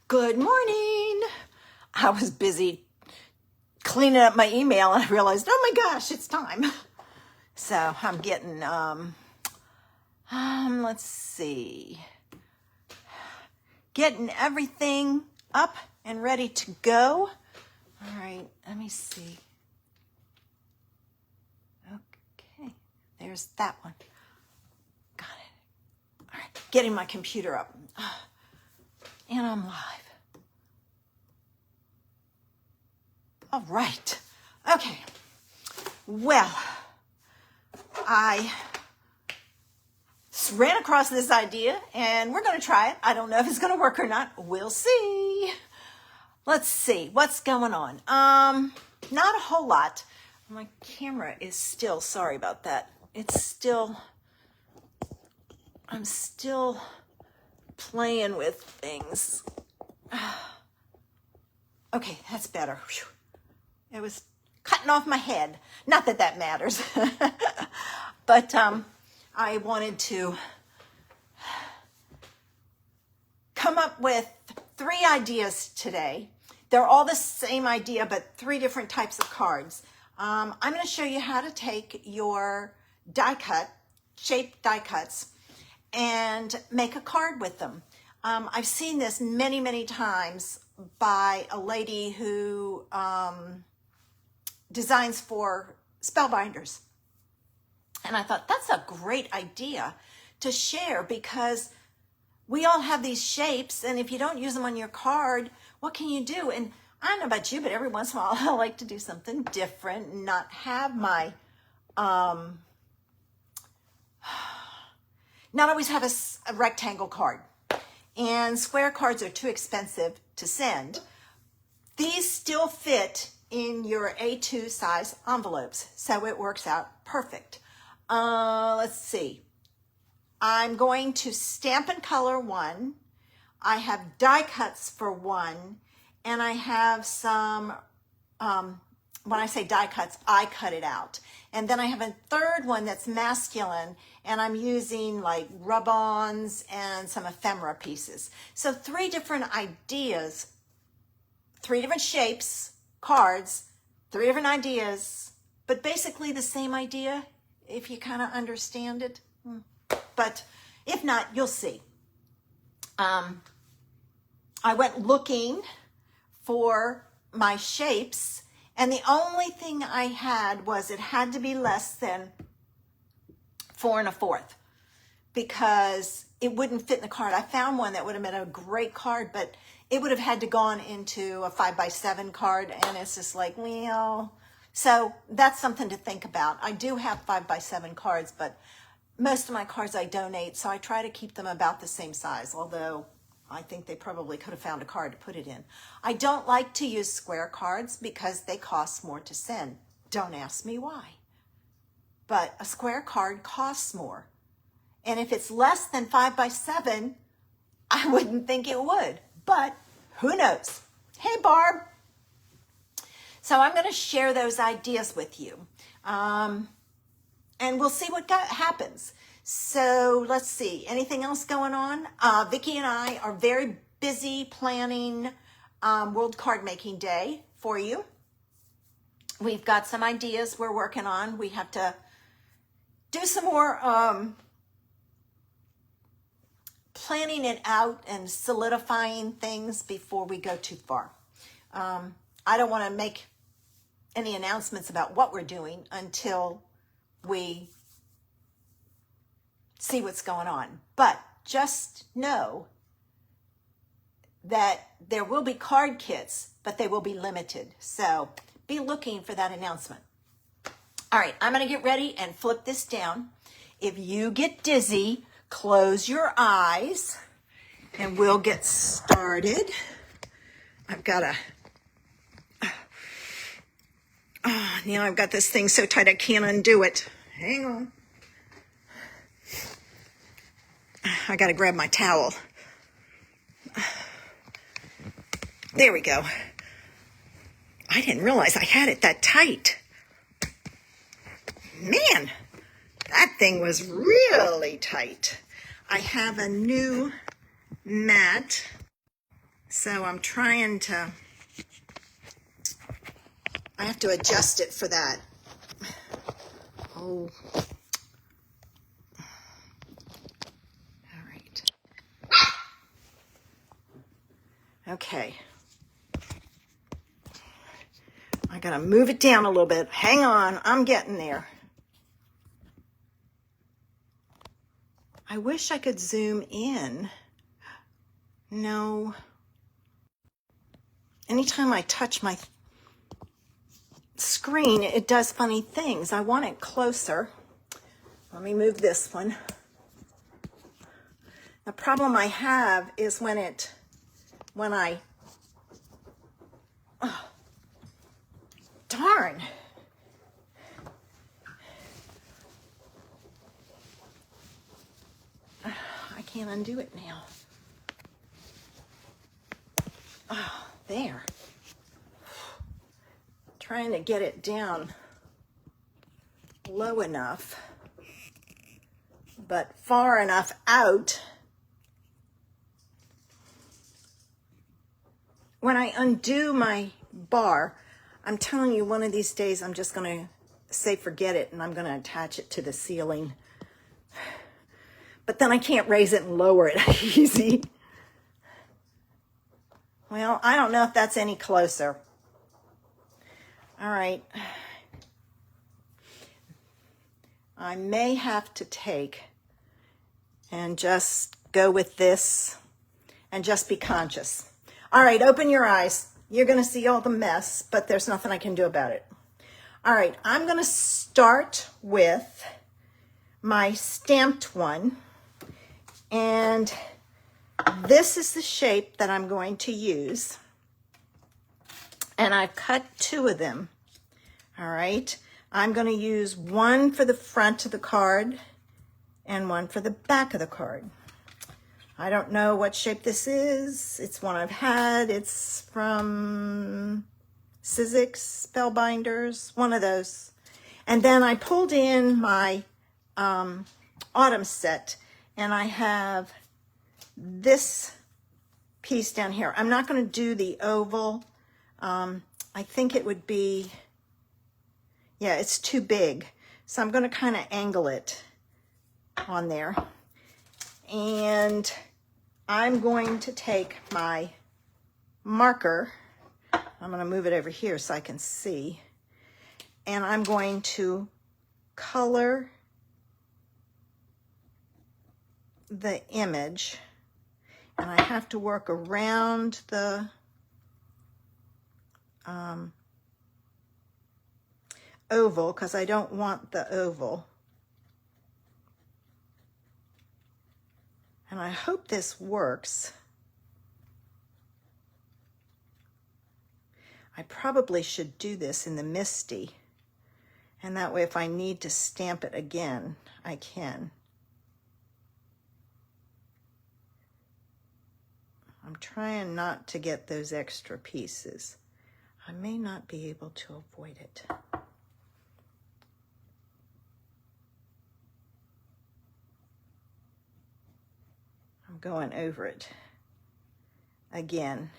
Good morning. I was busy cleaning up my email and I realized, oh my gosh, it's time. So I'm getting, let's see, getting everything up and ready to go. All right, let me see. Okay, there's that one. Got it. All right, getting my computer up. And I'm live. All right. Okay. Well, I ran across this idea and we're going to try it. I don't know if it's going to work or not. We'll see. Let's see what's going on. Not a whole lot. My camera is still, sorry about that. I'm still playing with things. Okay, that's better. Whew. It was cutting off my head. Not that that matters. But I wanted to come up with 3 ideas today. They're all the same idea, but 3 different types of cards. I'm going to show you how to take your shaped die cuts, and make a card with them. I've seen this many, many times by a lady who designs for spellbinders. And I thought that's a great idea to share, because we all have these shapes, and if you don't use them on your card, what can you do? And I don't know about you, but every once in a while I like to do something different and not have my not always have a rectangle card. And square cards are too expensive to send. These still fit in your A2 size envelopes, so it works out perfect. Let's see. I'm going to stamp and color 1. I have die cuts for 1, and I have some, when I say die cuts, I cut it out. And then I have a 3rd one that's masculine, and I'm using like rub-ons and some ephemera pieces. So 3 different ideas, 3 different shapes, cards, 3 different ideas, but basically the same idea if you kind of understand it. But if not, you'll see. I went looking for my shapes, and the only thing I had was it had to be less than 4 1/4, because it wouldn't fit in the card. I found one that would have been a great card, but it would have had to gone into a 5x7 card, and it's just like, well, so that's something to think about. I do have 5x7 cards, but most of my cards I donate, so I try to keep them about the same size, although I think they probably could have found a card to put it in. I don't like to use square cards because they cost more to send. Don't ask me why. But a square card costs more. And if it's less than 5x7, I wouldn't think it would. But who knows? Hey, Barb. So I'm going to share those ideas with you. And we'll see what happens. So let's see. Anything else going on? Vicki and I are very busy planning World Card Making Day for you. We've got some ideas we're working on. We have to do some more planning it out and solidifying things before we go too far. I don't want to make any announcements about what we're doing until we see what's going on. But just know that there will be card kits, but they will be limited. So be looking for that announcement. All right, I'm going to get ready and flip this down. If you get dizzy, close your eyes and we'll get started. I've got now I've got this thing so tight I can't undo it. Hang on. I got to grab my towel. There we go. I didn't realize I had it that tight. Man, that thing was really tight. I have a new mat So I'm trying to, I have to adjust it for that. Oh. All right. Okay. I gotta move it down a little bit. Hang on, I'm getting there. I wish I could zoom in. No. Anytime I touch my screen, it does funny things. I want it closer. Let me move this one. The problem I have is when I, oh, darn. I can't undo it now. Oh, there. Trying to get it down low enough, but far enough out. When I undo my bar, I'm telling you, one of these days I'm just going to say forget it and I'm going to attach it to the ceiling. But then I can't raise it and lower it easy. Well, I don't know if that's any closer. All right. I may have to take and just go with this and just be conscious. All right, open your eyes. You're going to see all the mess, but there's nothing I can do about it. All right, I'm going to start with my stamped one. And this is the shape that I'm going to use. And I've cut 2 of them. All right. I'm going to use one for the front of the card and one for the back of the card. I don't know what shape this is. It's one I've had. It's from Sizzix Spellbinders, one of those. And then I pulled in my autumn set, and I have this piece down here. I'm not going to do the oval. I think it would be, yeah, it's too big. So I'm going to kind of angle it on there. And I'm going to take my marker. I'm going to move it over here so I can see. And I'm going to color the image. And I have to work around the oval because I don't want the oval. And I hope this works. I probably should do this in the MISTI. And that way if I need to stamp it again, I can. I'm trying not to get those extra pieces. I may not be able to avoid it. I'm going over it again.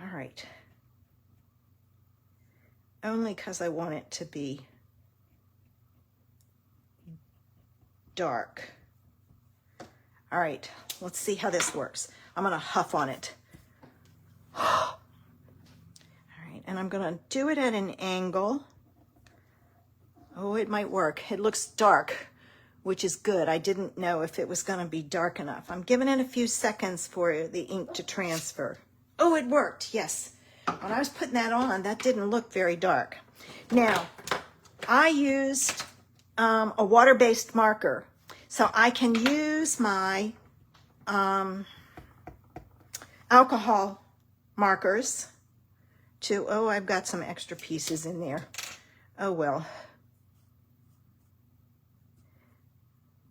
All right. Only because I want it to be dark. All right, let's see how this works. I'm going to huff on it. All right, and I'm going to do it at an angle. Oh, it might work. It looks dark, which is good. I didn't know if it was going to be dark enough. I'm giving it a few seconds for the ink to transfer. Oh, it worked, yes. When I was putting that on, that didn't look very dark. Now, I used a water-based marker. So I can use my alcohol markers to, oh, I've got some extra pieces in there. Oh, well.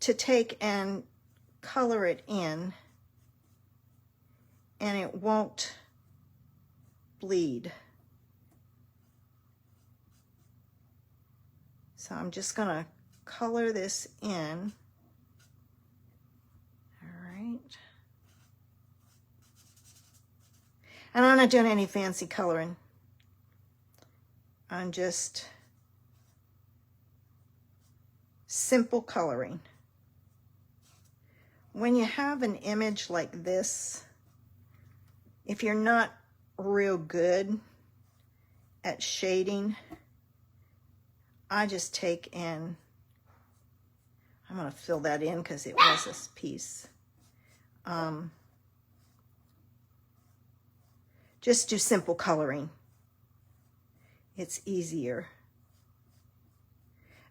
To take and color it in, and it won't bleed. So I'm just going to color this in. All right. And I'm not doing any fancy coloring. I'm just simple coloring. When you have an image like this, if you're not real good at shading, I just take in, I'm going to fill that in because it was this piece. Just do simple coloring. It's easier.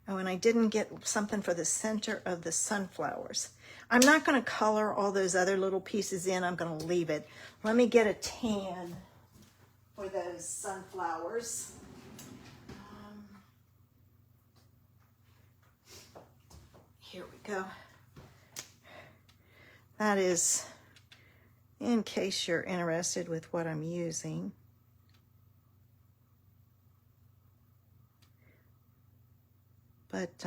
Oh, and I didn't get something for the center of the sunflowers. I'm not going to color all those other little pieces in. I'm going to leave it. Let me get a tan for those sunflowers. Here we go. That is, in case you're interested with what I'm using. But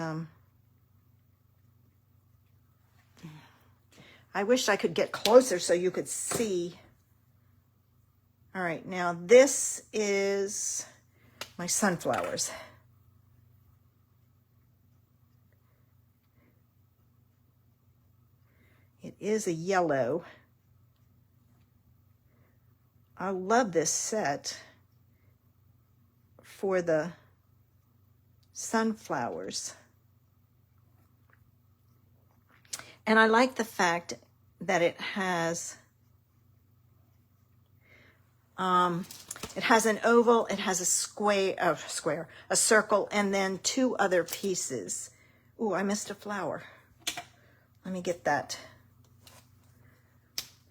I wish I could get closer so you could see. All right, now this is my sunflowers. It is a yellow. I love this set for the sunflowers. And I like the fact that it has an oval, it has a a circle, and then two other pieces. Ooh, I missed a flower. Let me get that.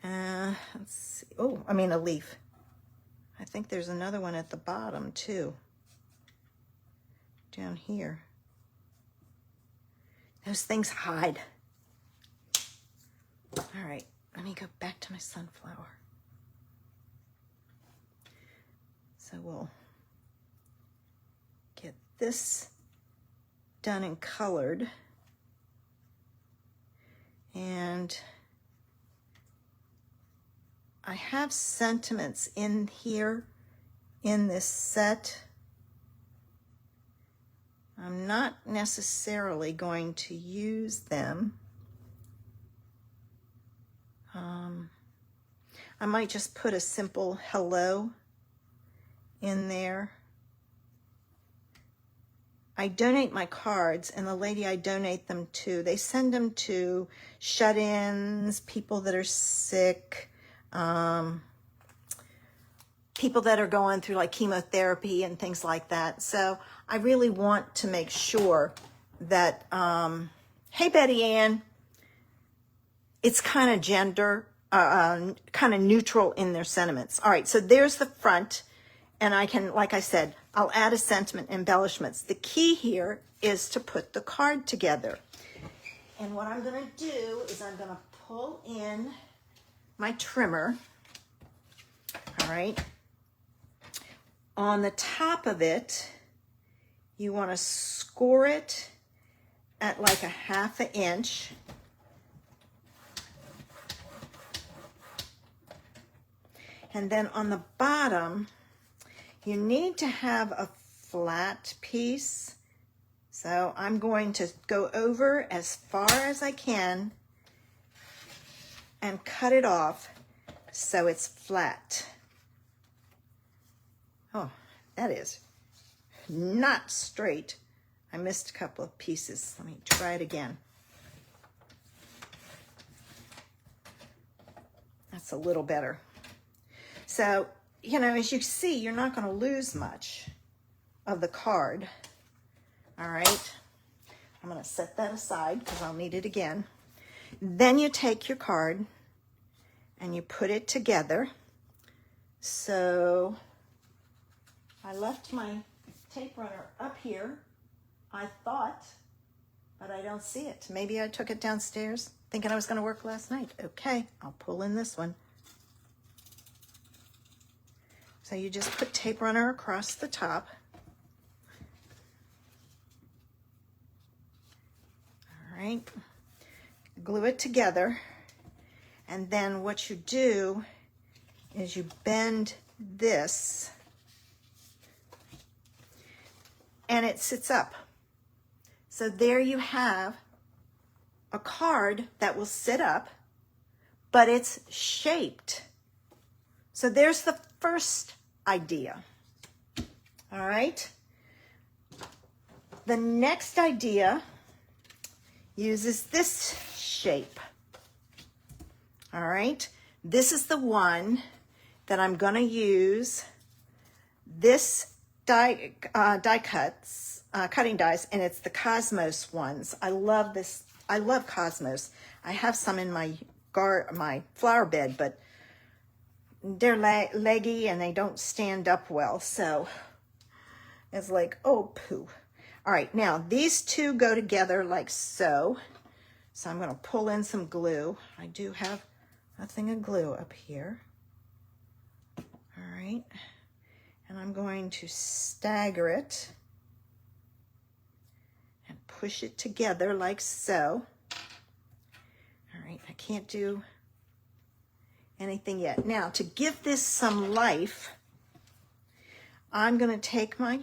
Let's see. Oh, I mean a leaf. I think there's another one at the bottom too. Down here. Those things hide. All right, let me go back to my sunflower. So we'll get this done and colored. And I have sentiments in here in this set. I'm not necessarily going to use them. I might just put a simple hello in there. I donate my cards, and the lady I donate them to, they send them to shut-ins, people that are sick, people that are going through like chemotherapy and things like that. So I really want to make sure that, hey, Betty Ann, it's kind of gender, kind of neutral in their sentiments. All right, so there's the front, and I can, like I said, I'll add a sentiment embellishments. The key here is to put the card together. And what I'm going to do is I'm going to pull in my trimmer. All right. On the top of it, you want to score it at like a 1/2 inch. And then on the bottom, you need to have a flat piece. So I'm going to go over as far as I can and cut it off so it's flat. Oh, that is not straight. I missed a couple of pieces. Let me try it again. That's a little better. So, you know, as you see, you're not going to lose much of the card. All right. I'm going to set that aside because I'll need it again. Then you take your card and you put it together. So I left my tape runner up here, I thought, but I don't see it. Maybe I took it downstairs thinking I was going to work last night. Okay, I'll pull in this one. So you just put tape runner across the top. right? Glue it together. And then what you do is you bend this and it sits up. So there you have a card that will sit up, but it's shaped. So there's the first idea. All right. The next idea uses this shape. All right. This is the one that I'm going to use this cutting dies, and it's the Cosmos ones. I love this. I love Cosmos. I have some in my flower bed, but they're leggy and they don't stand up well. So it's like, oh, poo. All right, now these two go together like so. So I'm going to pull in some glue. I do have a thing of glue up here. All right. And I'm going to stagger it and push it together like so. All right, I can't do anything yet. Now, to give this some life, I'm going to take my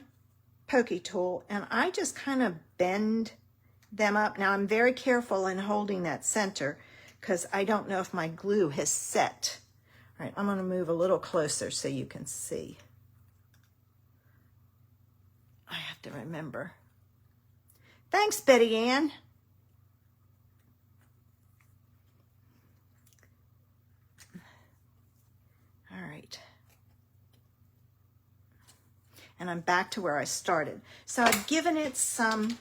pokey tool and I just kind of bend them up. Now, I'm very careful in holding that center because I don't know if my glue has set. All right, I'm going to move a little closer so you can see. I have to remember. Thanks, Betty Ann. All right. And I'm back to where I started. So I've given it some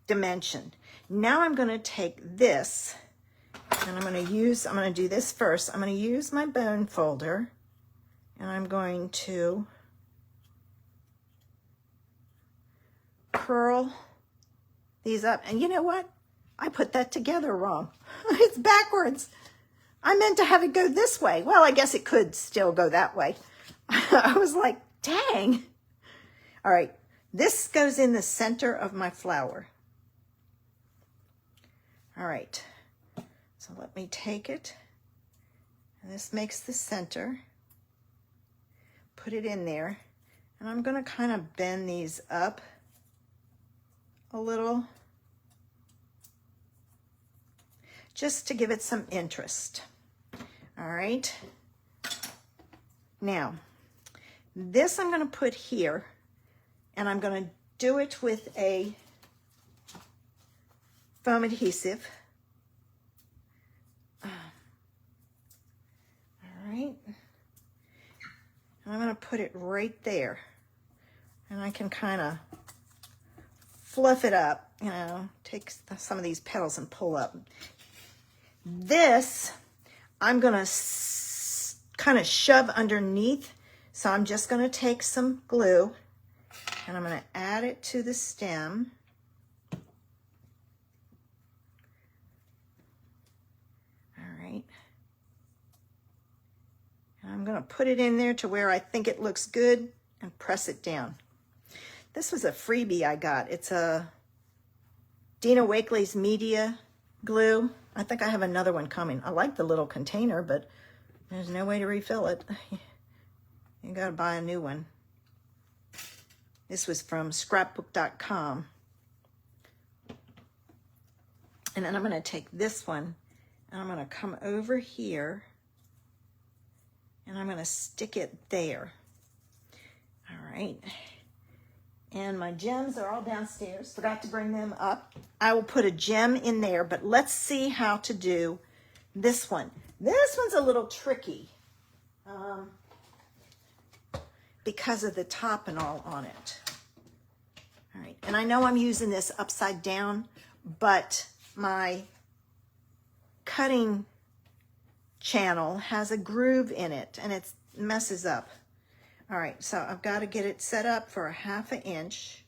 dimension. Now I'm going to take this and I'm going to do this first. I'm going to use my bone folder and I'm going to curl these up. And you know what? I put that together wrong. It's backwards. I meant to have it go this way. Well, I guess it could still go that way. I was like, dang. All right, this goes in the center of my flower. All right, so let me take it, and this makes the center. Put it in there, and I'm gonna kind of bend these up a little, just to give it some interest. All right, now, this I'm gonna put here, and I'm going to do it with a foam adhesive. All right. And I'm going to put it right there. And I can kind of fluff it up, you know, take some of these petals and pull up. This, I'm going to kind of shove underneath. So I'm just going to take some glue and I'm going to add it to the stem. All right. And I'm going to put it in there to where I think it looks good and press it down. This was a freebie I got. It's a Dina Wakley's Media glue. I think I have another one coming. I like the little container, but there's no way to refill it. You got to buy a new one. This was from scrapbook.com. And then I'm going to take this one and I'm going to come over here and I'm going to stick it there. All right. And my gems are all downstairs. Forgot to bring them up. I will put a gem in there, but let's see how to do this one. This one's a little tricky. Because of the top and all on it. All right, and I know I'm using this upside down, but my cutting channel has a groove in it and it messes up. All right, so I've got to get it set up for a 1/2 inch.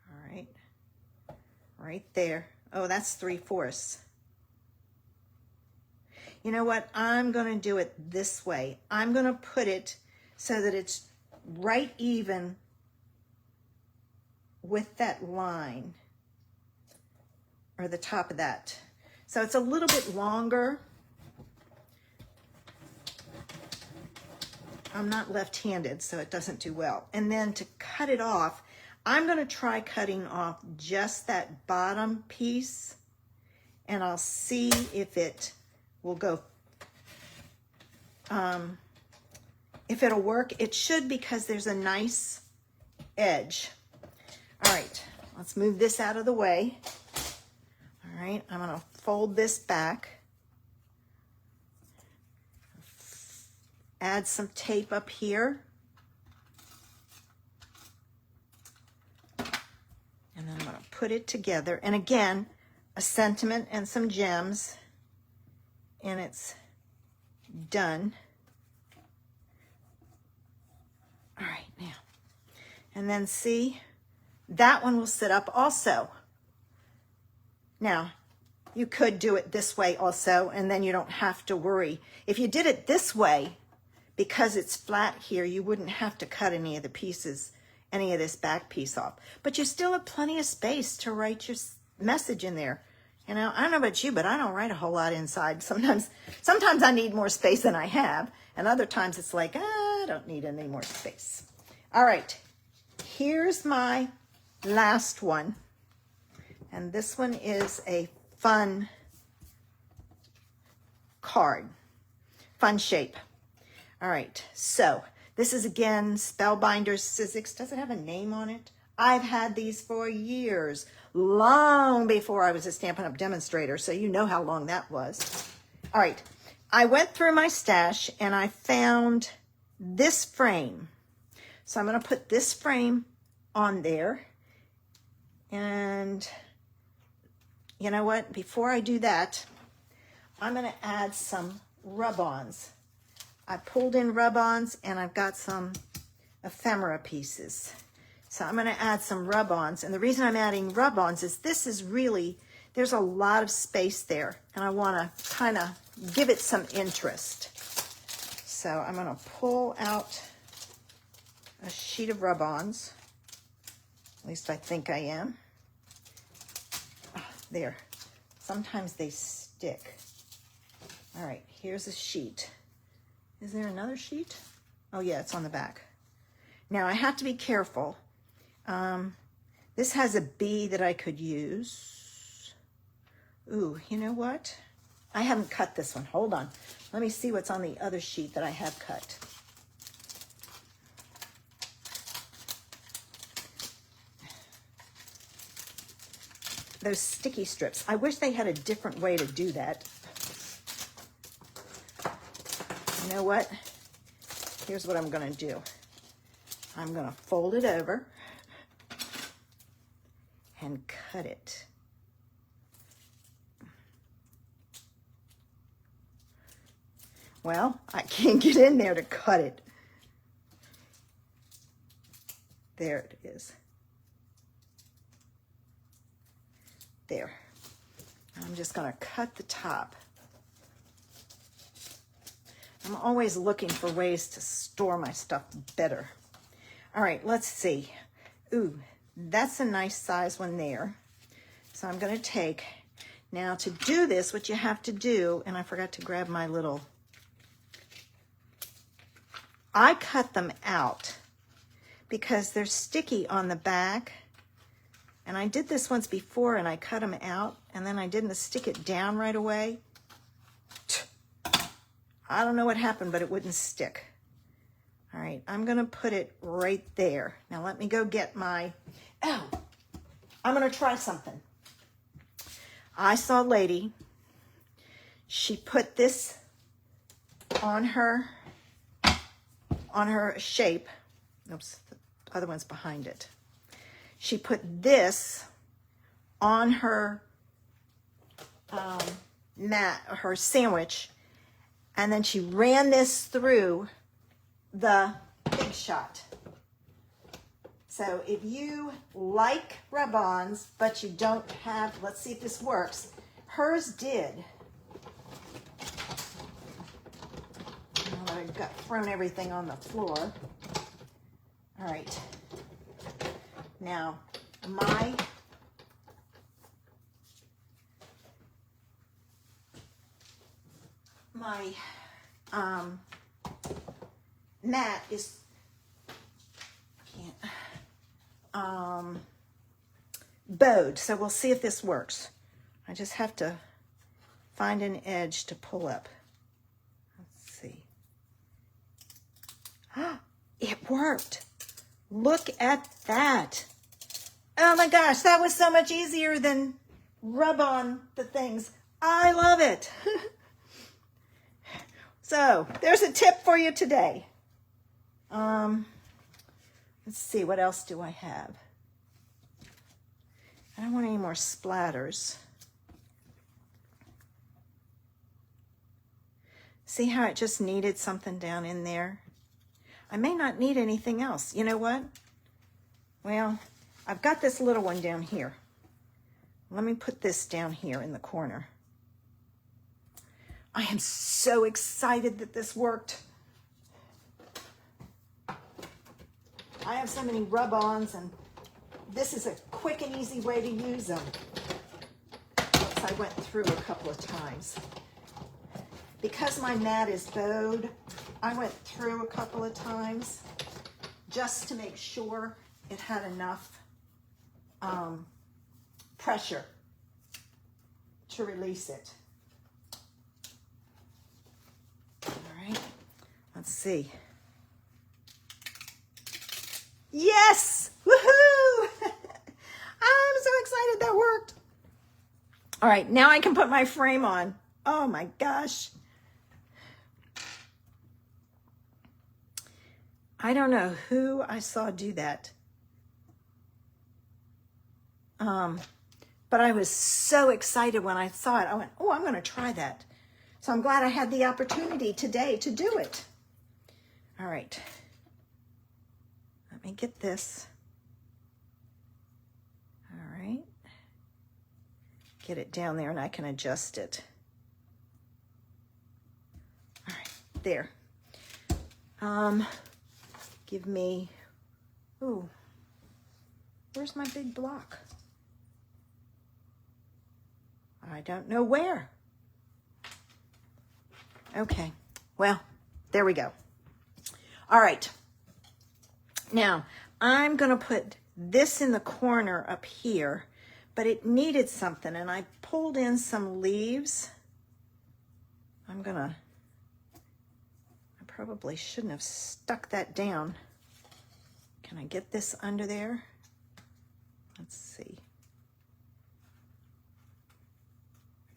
All right, right there. Oh, that's 3/4. You know what? I'm going to do it this way. I'm going to put it so that it's right even with that line. or the top of that. So it's a little bit longer. I'm not left-handed, so it doesn't do well. And then to cut it off, I'm going to try cutting off just that bottom piece, and I'll see if it will go, if it'll work. It should, because there's a nice edge. All right, let's move this out of the way. All right, I'm going to fold this back. Add some tape up here. And then I'm going to put it together. And again, a sentiment and some gems. And it's done. All right, now. And then see, that one will sit up also. Now, you could do it this way also, and then you don't have to worry. If you did it this way, because it's flat here, you wouldn't have to cut any of the pieces, any of this back piece off. But you still have plenty of space to write your message in there. You know, I don't know about you, but I don't write a whole lot inside. Sometimes I need more space than I have, and other times it's like, I don't need any more space. All right, here's my last one. And this one is a fun card, fun shape. All right, so this is again Spellbinder Sizzix. Does it have a name on it? I've had these for years, long before I was a Stampin' Up! Demonstrator, so you know how long that was. All right, I went through my stash and I found this frame. So I'm going to put this frame on there. And you know what? Before I do that, I'm going to add some rub-ons. I pulled in rub-ons and I've got some ephemera pieces. So I'm going to add some rub-ons. And the reason I'm adding rub-ons is this is really, there's a lot of space there. And I want to kind of give it some interest. So I'm going to pull out a sheet of rub-ons. At least I think I am. Oh, there. Sometimes they stick. All right, here's a sheet. Is there another sheet? Oh yeah, it's on the back. Now I have to be careful. This has a B that I could use. Ooh, you know what? I haven't cut this one. Hold on. Let me see what's on the other sheet that I have cut. Those sticky strips. I wish they had a different way to do that. You know what? Here's what I'm going to do. I'm going to fold it over and cut it. Well, I can't get in there to cut it. There it is. There. I'm just going to cut the top. I'm always looking for ways to store my stuff better. All right, let's see. Ooh, that's a nice size one there. So I'm going to take, now to do this, what you have to do, and I forgot to grab my little, I cut them out because they're sticky on the back. And I did this once before and I cut them out and then I didn't stick it down right away. I don't know what happened, but it wouldn't stick. All right, I'm gonna put it right there. Now let me go get my, oh, I'm gonna try something. I saw a lady, she put this on her shape. Oops, the other one's behind it. She put this on her mat, her sandwich, and then she ran this through the Big Shot. So if you like rub-ons, but you don't have, let's see if this works. Hers did. I got thrown everything on the floor. All right. Now, my mat is, bowed, so we'll see if this works. I just have to find an edge to pull up. Let's see. It worked. Look at that. Oh my gosh, that was so much easier than rub on the things. I love it. So there's a tip for you today. Let's see, what else do I have? I don't want any more splatters. See how it just needed something down in there? I may not need anything else. You know what? Well, I've got this little one down here. Let me put this down here in the corner. I am so excited that this worked. I have so many rub-ons, and this is a quick and easy way to use them. Oops, I went through a couple of times. Because my mat is bowed, I went through a couple of times just to make sure it had enough pressure to release it. All right, let's see. Yes! Woohoo! I'm so excited that worked. All right, now I can put my frame on. Oh my gosh. I don't know who I saw do that. But I was so excited when I saw it. I went, oh, I'm going to try that. So I'm glad I had the opportunity today to do it. All right. Let me get this. All right. Get it down there and I can adjust it. All right, there. Give me, ooh, where's my big block? I don't know where. Okay, well, there we go. All right. Now, I'm going to put this in the corner up here, but it needed something, and I pulled in some leaves. I probably shouldn't have stuck that down. Can I get this under there? Let's see.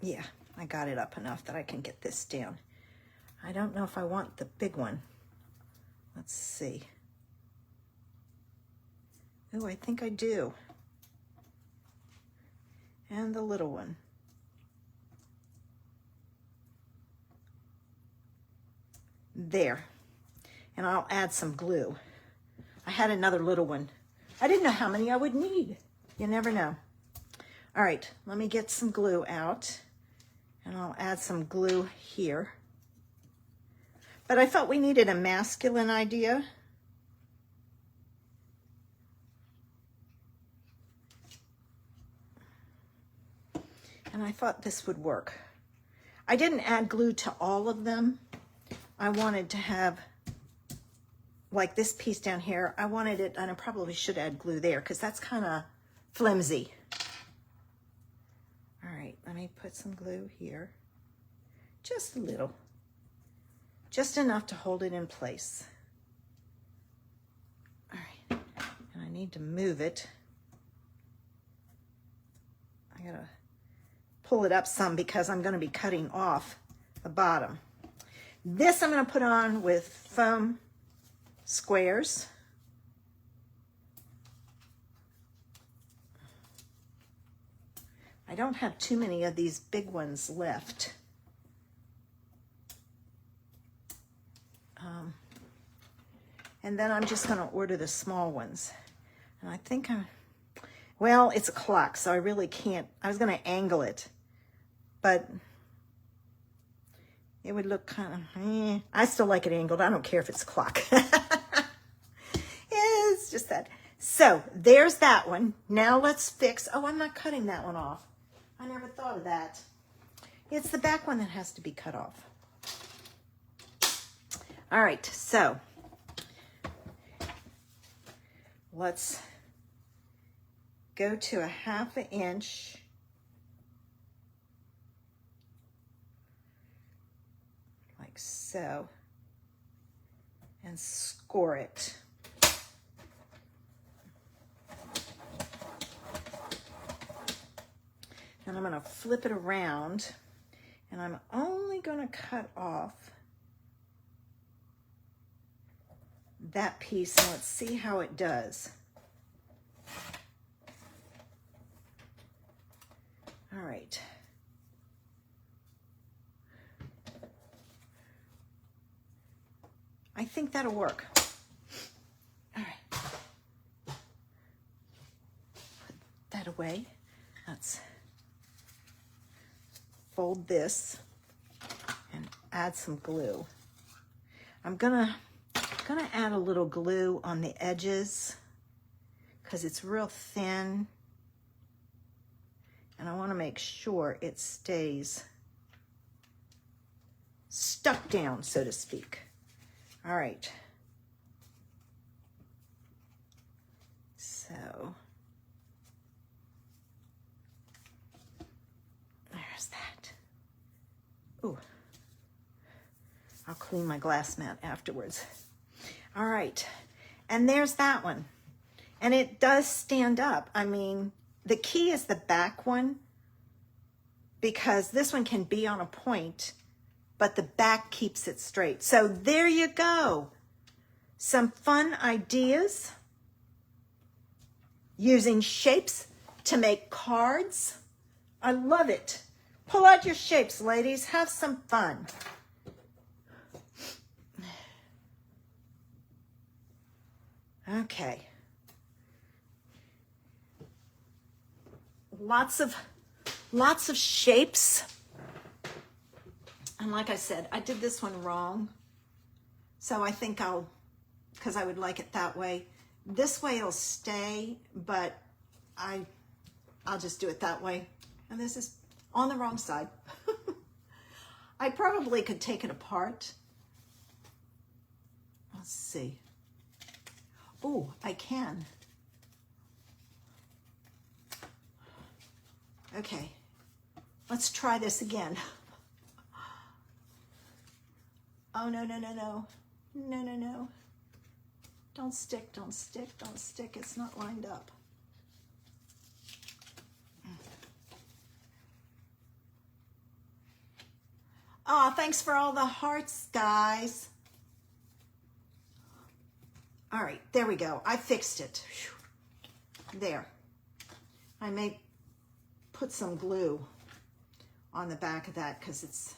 Yeah, I got it up enough that I can get this down. I don't know if I want the big one. Let's see. Oh, I think I do. And the little one. There. And I'll add some glue. I had another little one. I didn't know how many I would need. You never know. All right, let me get some glue out. And I'll add some glue here. But I felt we needed a masculine idea. And I thought this would work. I didn't add glue to all of them. I wanted to have, like this piece down here, I wanted it, and I probably should add glue there because that's kind of flimsy. All right, let me put some glue here. Just a little. Just enough to hold it in place. All right, and I need to move it. I gotta pull it up some because I'm gonna be cutting off the bottom. This I'm gonna put on with foam squares. I don't have too many of these big ones left. And then I'm just gonna order the small ones. And I think well, it's a clock, so I really can't, I was gonna angle it, but it would look kind of, I still like it angled. I don't care if it's a clock. It's just that. So there's that one. Now let's fix, oh, I'm not cutting that one off. I never thought of that. It's the back one that has to be cut off. All right, so let's go to a 1/2 inch. Like so. And score it. And I'm going to flip it around, and I'm only going to cut off that piece, and let's see how it does. All right. I think that'll work. All right. Put that away. Let's fold this and add some glue. I'm gonna add a little glue on the edges because it's real thin, and I want to make sure it stays stuck down, so to speak. All right. So there's that. Ooh. I'll clean my glass mat afterwards. All right. And there's that one. And it does stand up. I mean, the key is the back one, because this one can be on a point, but the back keeps it straight. So there you go. Some fun ideas using shapes to make cards. I love it. Pull out your shapes, ladies. Have some fun. Okay. Lots of shapes. And like I said, I did this one wrong. So I think because I would like it that way. This way it'll stay, but I'll just do it that way. And this is on the wrong side. I probably could take it apart. Let's see. Oh, I can. Okay, let's try this again. Oh, no, no, no, no. No, no, no. Don't stick, don't stick, don't stick. It's not lined up. Oh, thanks for all the hearts, guys. All right, there we go. I fixed it. Whew. There. I may put some glue on the back of that because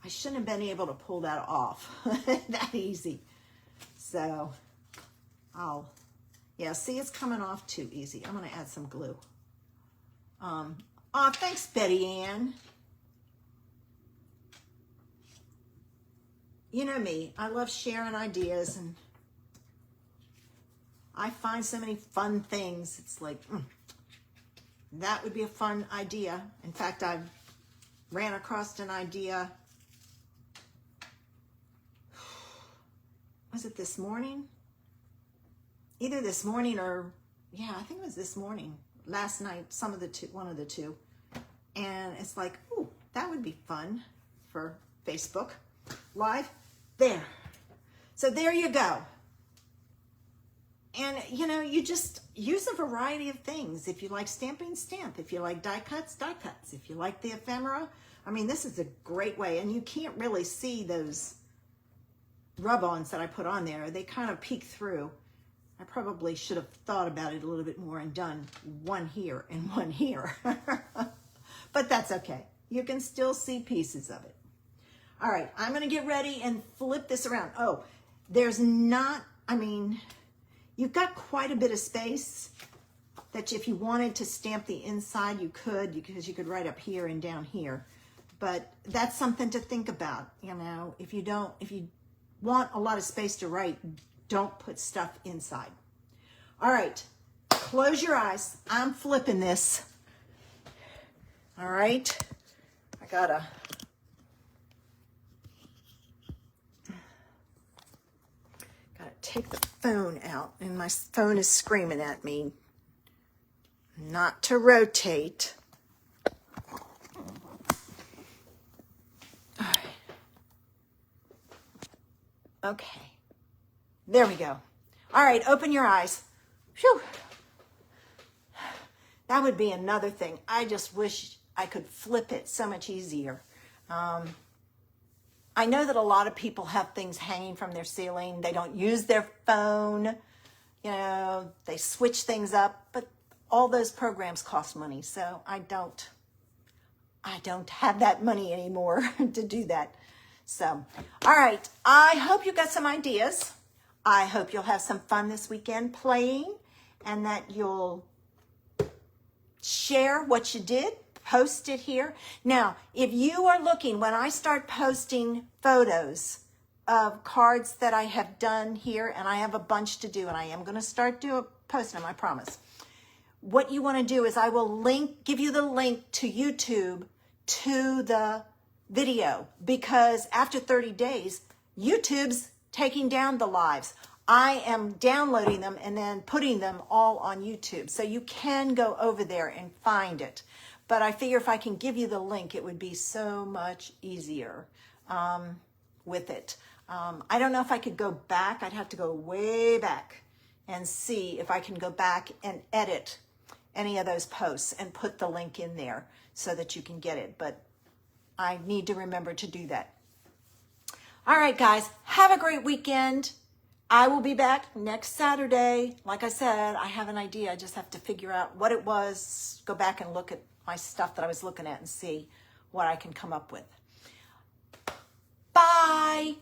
I shouldn't have been able to pull that off that easy. So yeah, see, it's coming off too easy. I'm going to add some glue. Oh, thanks, Betty Ann. You know me, I love sharing ideas, and I find so many fun things. It's like, that would be a fun idea. In fact, I ran across an idea. Was it this morning? Either this morning or, yeah, I think it was this morning. Last night, one of the two. And it's like, ooh, that would be fun for Facebook Live. There. So there you go. And, you know, you just use a variety of things. If you like stamping, stamp. If you like die cuts, die cuts. If you like the ephemera, I mean, this is a great way. And you can't really see those rub-ons that I put on there. They kind of peek through. I probably should have thought about it a little bit more and done one here and one here. But that's okay. You can still see pieces of it. All right, I'm going to get ready and flip this around. Oh, there's not, I mean, you've got quite a bit of space that if you wanted to stamp the inside, you could, because you could write up here and down here. But that's something to think about, you know. If you want a lot of space to write, don't put stuff inside. All right, close your eyes. I'm flipping this. All right, I gotta take the phone out, and my phone is screaming at me not to rotate. All right. Okay. There we go. All right, open your eyes. Phew. That would be another thing. I just wish I could flip it so much easier. I know that a lot of people have things hanging from their ceiling. They don't use their phone. You know, they switch things up, but all those programs cost money. So I don't have that money anymore to do that. So, all right. I hope you got some ideas. I hope you'll have some fun this weekend playing, and that you'll share what you did, post it here. Now, if you are looking, when I start posting photos of cards that I have done here, and I have a bunch to do, and I am going to start posting them, I promise. What you want to do is I will give you the link to YouTube to the video, because after 30 days, YouTube's taking down the lives. I am downloading them and then putting them all on YouTube. So you can go over there and find it. But I figure if I can give you the link, it would be so much easier with it. I don't know if I could go back. I'd have to go way back and see if I can go back and edit any of those posts and put the link in there so that you can get it. But I need to remember to do that. All right, guys, have a great weekend. I will be back next Saturday. Like I said, I have an idea. I just have to figure out what it was, go back and look at my stuff that I was looking at and see what I can come up with. Bye.